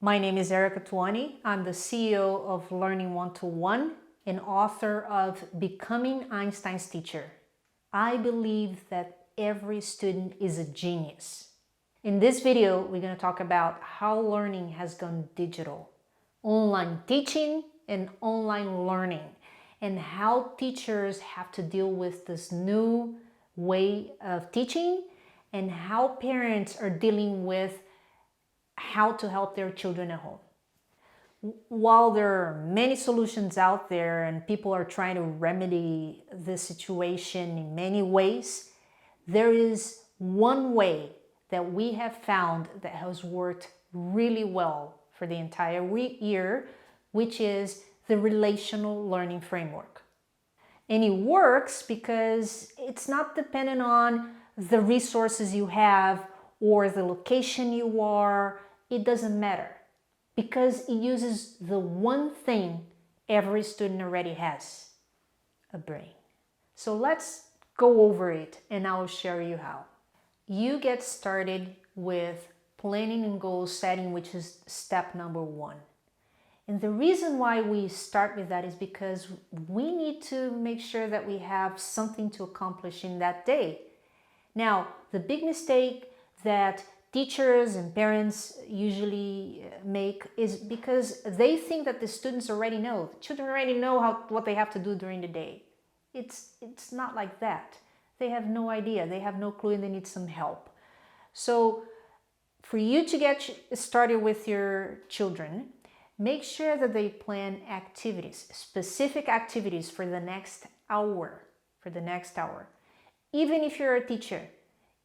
My name is Erika Twani. I'm the CEO of Learning One-to-One and author of Becoming Einstein's Teacher. I believe that every student is a genius. In this video, we're going to talk about how learning has gone digital, online teaching and online learning, and how teachers have to deal with this new way of teaching and how parents are dealing with how to help their children at home. While there are many solutions out there and people are trying to remedy this situation in many ways, there is one way that we have found that has worked really well for the entire year, which is the relational learning framework. And it works because it's not dependent on the resources you have or the location you are. It doesn't matter because it uses the one thing every student already has, a brain. So let's go over it and I'll show you how. You get started with planning and goal setting, which is step number 1. And the reason why we start with that is because we need to make sure that we have something to accomplish in that day. Now, the big mistake that teachers and parents usually make is because they think that the students already know. The children already know what they have to do during the day. It's not like that. They have no idea. They have no clue and they need some help. So for you to get started with your children, make sure that they plan activities, specific activities for the next hour. Even if you're a teacher,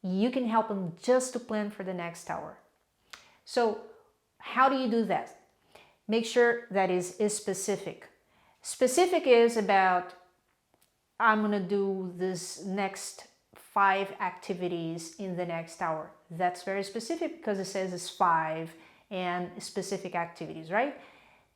you can help them just to plan for the next hour. So how do you do that? Make sure that is specific. Specific is about, I'm going to do this next 5 activities in the next hour. That's very specific because it says it's 5 and specific activities, right?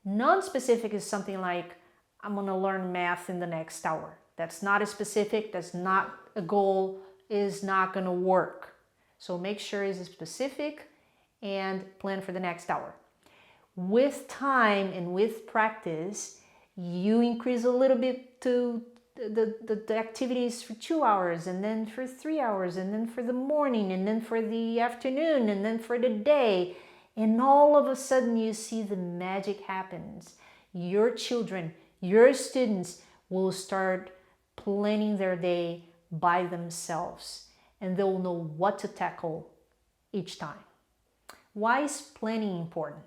Non-specific is something like, I'm going to learn math in the next hour. That's not as specific, that's not a goal, is not going to work. So make sure it's specific and plan for the next hour. With time and with practice, you increase a little bit to the activities for 2 hours, and then for 3 hours, and then for the morning, and then for the afternoon, and then for the day. And all of a sudden you see the magic happens. Your children, your students will start planning their day by themselves and they'll know what to tackle each time. Why is planning important?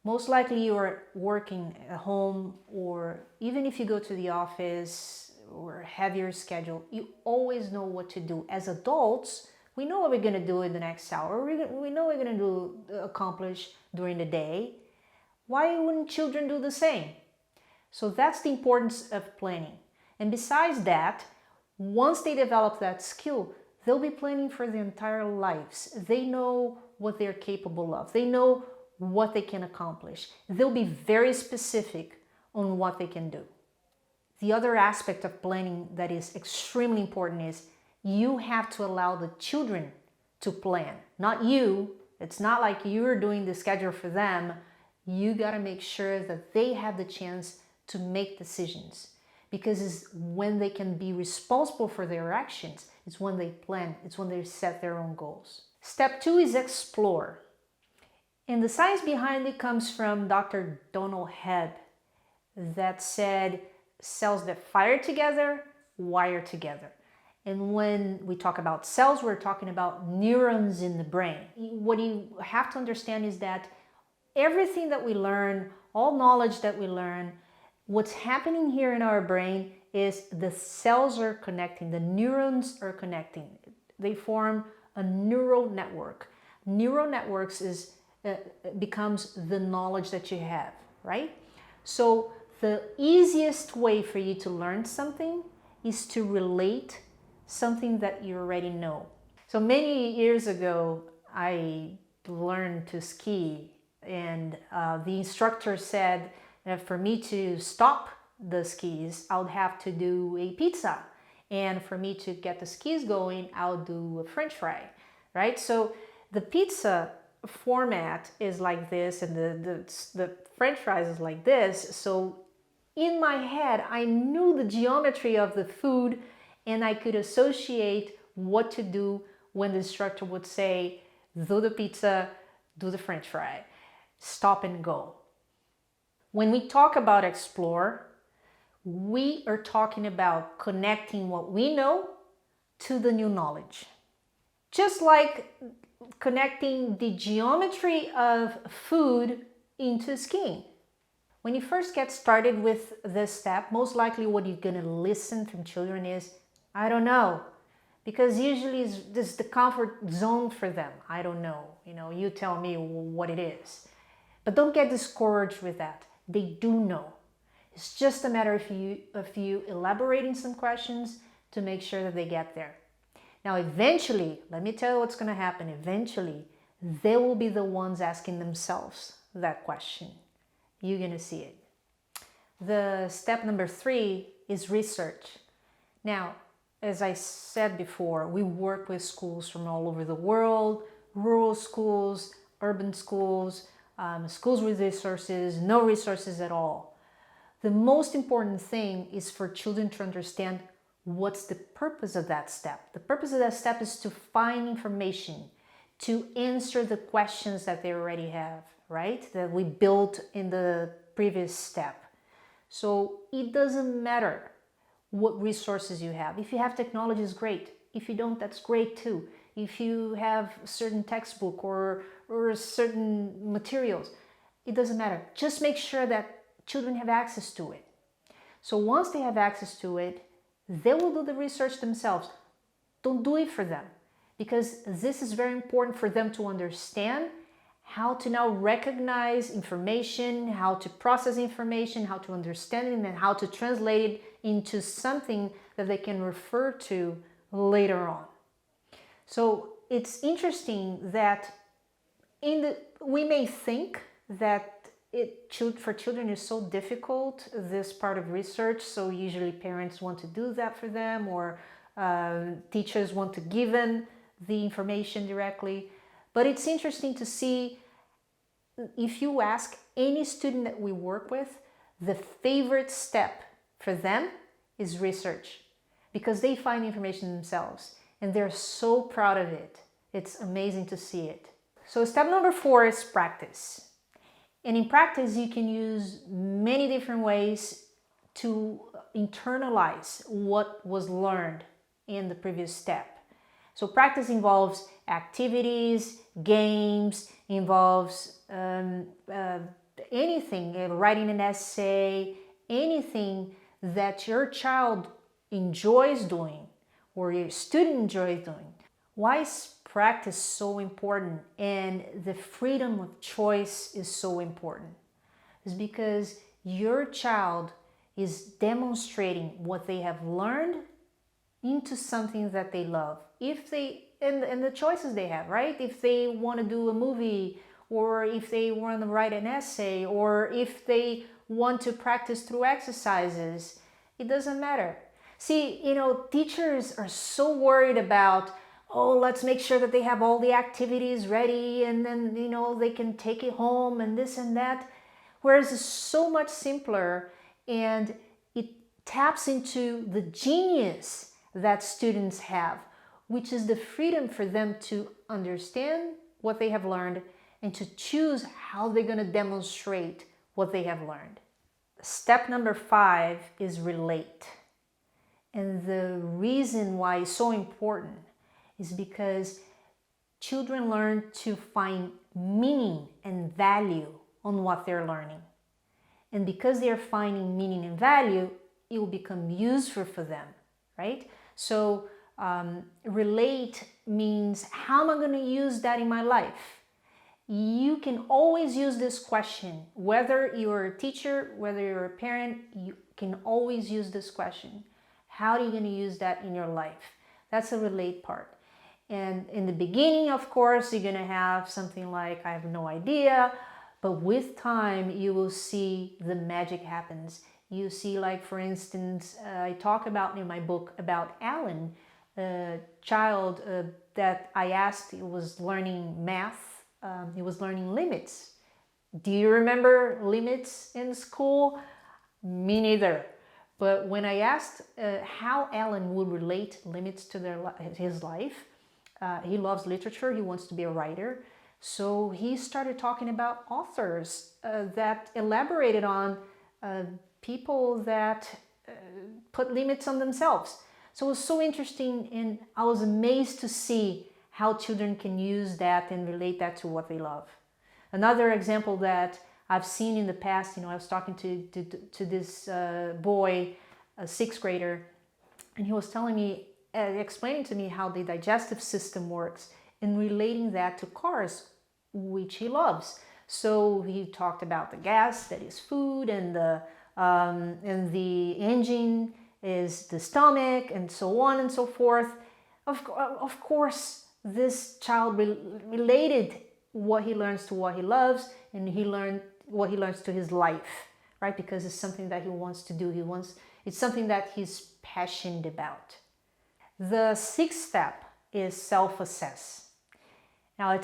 Most likely you are working at home, or even if you go to the office or have your schedule, you always know what to do. As adults, we know what we're going to do in the next hour. We know what we're going to accomplish during the day. Why wouldn't children do the same? So that's the importance of planning. And besides that, once they develop that skill, they'll be planning for their entire lives. They know what they're capable of. They know what they can accomplish. They'll be very specific on what they can do. The other aspect of planning that is extremely important is you have to allow the children to plan, not you. It's not like you're doing the schedule for them. You got to make sure that they have the chance to make decisions. Because it's when they can be responsible for their actions, it's when they plan, it's when they set their own goals. Step 2 is explore. And the science behind it comes from Dr. Donald Hebb, that said cells that fire together, wire together. And when we talk about cells, we're talking about neurons in the brain. What you have to understand is that everything that we learn, all knowledge that we learn, what's happening here in our brain is the cells are connecting, the neurons are connecting. They form a neural network. Neural networks becomes the knowledge that you have, right? So the easiest way for you to learn something is to relate something that you already know. So many years ago, I learned to ski, and the instructor said that for me to stop the skis, I would have to do a pizza. And for me to get the skis going, I'll do a French fry, right? So the pizza format is like this and the French fries is like this. So in my head, I knew the geometry of the food and I could associate what to do when the instructor would say, do the pizza, do the French fry, stop and go. When we talk about explore, we are talking about connecting what we know to the new knowledge. Just like connecting the geometry of food into skiing. When you first get started with this step, most likely what you're going to listen from children is, I don't know. Because usually this is the comfort zone for them. I don't know. You tell me what it is. But don't get discouraged with that. They do know. It's just a matter of you elaborating some questions to make sure that they get there. Now, eventually, let me tell you what's going to happen. Eventually, they will be the ones asking themselves that question. You're going to see it. The step number 3 is research. Now, as I said before, we work with schools from all over the world, rural schools, urban schools, schools with resources, no resources at all. The most important thing is for children to understand what's the purpose of that step. The purpose of that step is to find information, to answer the questions that they already have, right? That we built in the previous step. So it doesn't matter what resources you have. If you have technology, it's great. If you don't, that's great too. If you have a certain textbook or certain materials, it doesn't matter. Just make sure that children have access to it. So once they have access to it, they will do the research themselves. Don't do it for them, because this is very important for them to understand how to now recognize information, how to process information, how to understand it, and how to translate it into something that they can refer to later on. So it's interesting that we may think that for children is so difficult, this part of research, so usually parents want to do that for them, or teachers want to give them the information directly. But it's interesting to see, if you ask any student that we work with, the favorite step for them is research, because they find information themselves and they're so proud of it. It's amazing to see it. So step number 4 is practice. And in practice, you can use many different ways to internalize what was learned in the previous step. So practice involves activities, games, involves anything, writing an essay, anything that your child enjoys doing or your student enjoys doing. Why is practice so important and the freedom of choice is so important? It's because your child is demonstrating what they have learned into something that they love. If they, and the choices they have, right? If they want to do a movie, or if they want to write an essay, or if they want to practice through exercises, it doesn't matter. See, teachers are so worried about, oh, let's make sure that they have all the activities ready and then, they can take it home and this and that. Whereas it's so much simpler, and it taps into the genius that students have, which is the freedom for them to understand what they have learned and to choose how they're going to demonstrate what they have learned. Step number 5 is relate. And the reason why it's so important is because children learn to find meaning and value on what they're learning. And because they're finding meaning and value, it will become useful for them, right? So relate means, how am I going to use that in my life? You can always use this question. Whether you're a teacher, whether you're a parent, you can always use this question. How are you going to use that in your life? That's the relate part. And in the beginning, of course, you're going to have something like, I have no idea. But with time, you will see the magic happens. You see, like, for instance, I talk about in my book about Alan, a child that I asked, he was learning math he was learning limits. Do you remember limits in school? Me neither. But when I asked how Alan would relate limits to his life, he loves literature, he wants to be a writer. So he started talking about authors that elaborated on people that put limits on themselves. So it was so interesting, and I was amazed to see how children can use that and relate that to what they love. Another example that I've seen in the past, I was talking to this boy, a sixth grader, and he was telling me, explaining to me how the digestive system works and relating that to cars, which he loves. So he talked about the gas, that is food, and the engine is the stomach, and so on and so forth. Of course, this child related what he learns to what he loves, and he learned what he learns to his life, right? Because it's something that he wants to do. It's something that he's passionate about. The sixth step is self-assess. Now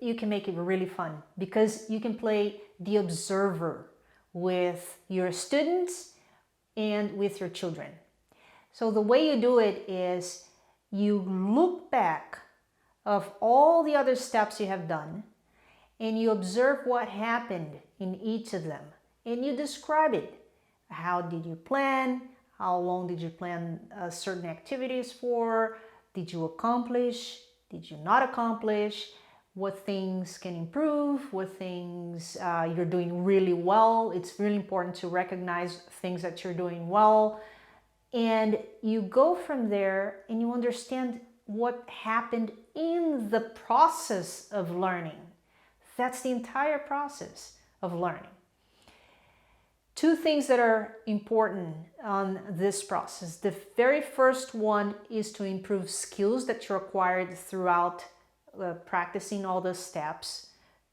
you can make it really fun because you can play the observer with your students and with your children. So the way you do it is you look back of all the other steps you have done and you observe what happened in each of them and you describe it. How did you plan? How long did you plan certain activities for? Did you accomplish? Did you not accomplish? What things can improve? What things you're doing really well? It's really important to recognize things that you're doing well. And you go from there and you understand what happened in the process of learning. That's the entire process of learning. Two things that are important on this process. The very first one is to improve skills that you acquired throughout practicing all the steps.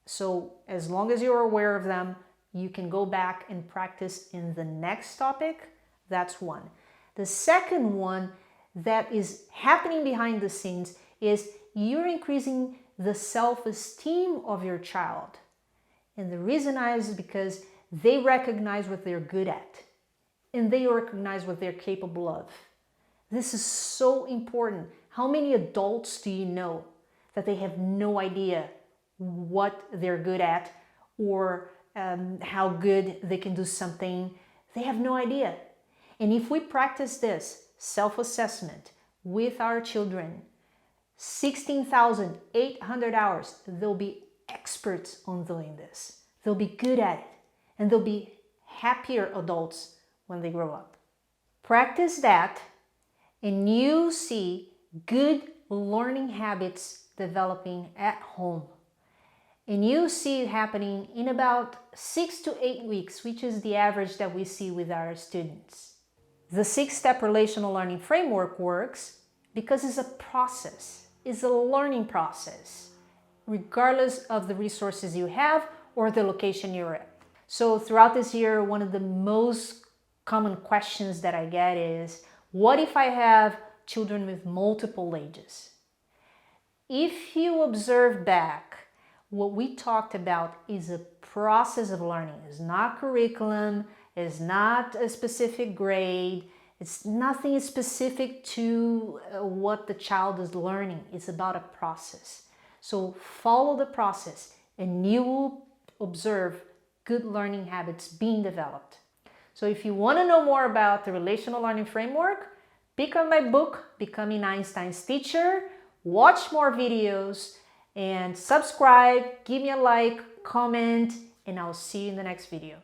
So as long as you're aware of them, you can go back and practice in the next topic. That's one. The second one that is happening behind the scenes is you're increasing the self-esteem of your child. And the reason is because they recognize what they're good at and they recognize what they're capable of. This is so important. How many adults do you know that they have no idea what they're good at or how good they can do something? They have no idea. And if we practice this self-assessment with our children, 16,800 hours, they'll be experts on doing this. They'll be good at it. And they'll be happier adults when they grow up. Practice that and you see good learning habits developing at home. And you see it happening in about 6 to 8 weeks, which is the average that we see with our students. The 6-step relational learning framework works because it's a process. It's a learning process, regardless of the resources you have or the location you're at. So throughout this year, one of the most common questions that I get is, what if I have children with multiple ages? If you observe back, what we talked about is a process of learning. It's not curriculum, it's not a specific grade, it's nothing specific to what the child is learning. It's about a process. So follow the process and you will observe good learning habits being developed. So if you want to know more about the relational learning framework, pick up my book, Becoming Einstein's Teacher, watch more videos, and subscribe, give me a like, comment, and I'll see you in the next video.